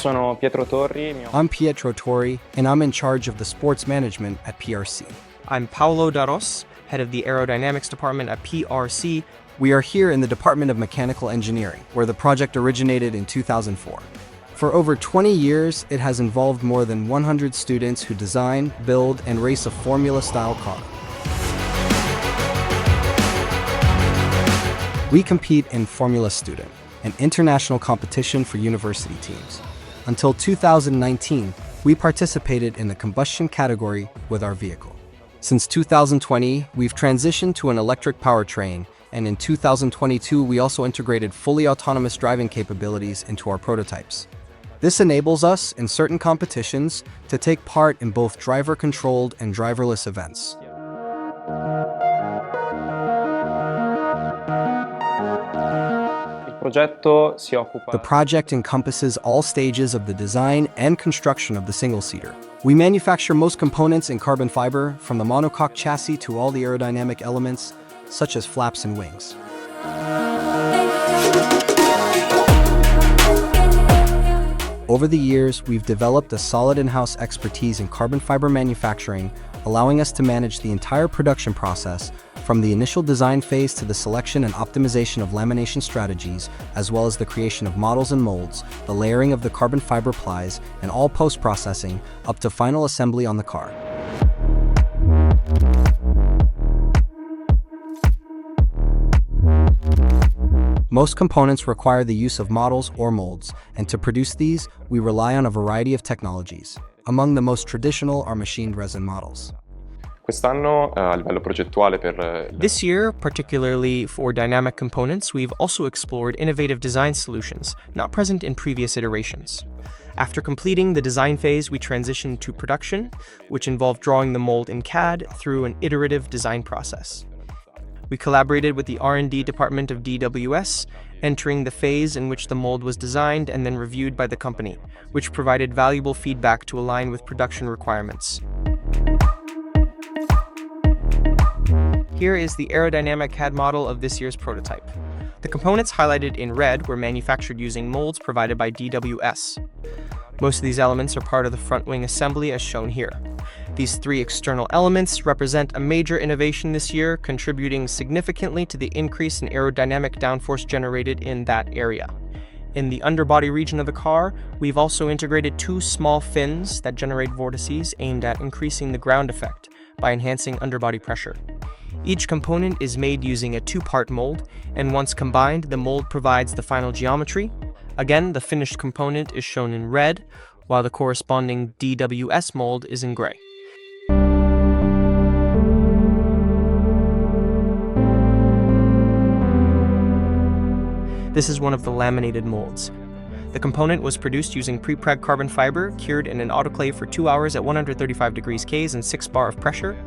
sono Pietro Torri. I'm Pietro Torri, and I'm in charge of the sports management at PRC. I'm Paolo Daros, head of the aerodynamics department at PRC. We are here in the Department of Mechanical Engineering, where the project originated in 2004. For over 20 years, it has involved more than 100 students who design, build, and race a Formula-style car. We compete in Formula Student, an international competition for university teams. Until 2019, we participated in the combustion category with our vehicle. Since 2020, we've transitioned to an electric powertrain, and in 2022, we also integrated fully autonomous driving capabilities into our prototypes. This enables us, in certain competitions, to take part in both driver-controlled and driverless events. The project encompasses all stages of the design and construction of the single-seater. We manufacture most components in carbon fiber, from the monocoque chassis to all the aerodynamic elements, such as flaps and wings. Over the years, we've developed a solid in-house expertise in carbon fiber manufacturing, allowing us to manage the entire production process, from the initial design phase to the selection and optimization of lamination strategies, as well as the creation of models and molds, the layering of the carbon fiber plies, and all post-processing, up to final assembly on the car. Most components require the use of models or molds, and to produce these, we rely on a variety of technologies. Among the most traditional are machined resin models. This year, particularly for dynamic components, we've also explored innovative design solutions not present in previous iterations. After completing the design phase, we transitioned to production, which involved drawing the mold in CAD through an iterative design process. We collaborated with the R&D department of DWS, entering the phase in which the mold was designed and then reviewed by the company, which provided valuable feedback to align with production requirements. Here is the aerodynamic CAD model of this year's prototype. The components highlighted in red were manufactured using molds provided by DWS. Most of these elements are part of the front wing assembly as shown here. These three external elements represent a major innovation this year, contributing significantly to the increase in aerodynamic downforce generated in that area. In the underbody region of the car, we've also integrated two small fins that generate vortices aimed at increasing the ground effect by enhancing underbody pressure. Each component is made using a two-part mold, and once combined, the mold provides the final geometry. Again, the finished component is shown in red, while the corresponding DWS mold is in gray. This is one of the laminated molds. The component was produced using pre-preg carbon fiber, cured in an autoclave for 2 hours at 135 degrees Ks and 6 bar of pressure.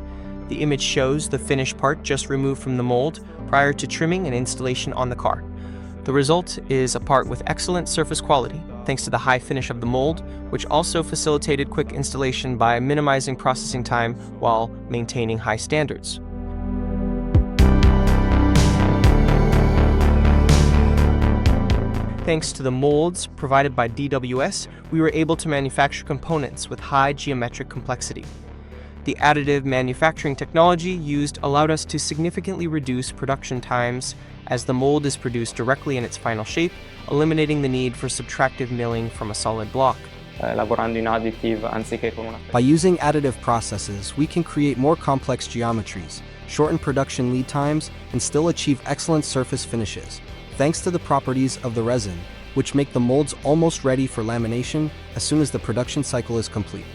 The image shows the finished part just removed from the mold prior to trimming and installation on the car. The result is a part with excellent surface quality, thanks to the high finish of the mold, which also facilitated quick installation by minimizing processing time while maintaining high standards. Thanks to the molds provided by DWS, we were able to manufacture components with high geometric complexity. The additive manufacturing technology used allowed us to significantly reduce production times as the mold is produced directly in its final shape, eliminating the need for subtractive milling from a solid block. By using additive processes, we can create more complex geometries, shorten production lead times, and still achieve excellent surface finishes, thanks to the properties of the resin, which make the molds almost ready for lamination as soon as the production cycle is complete.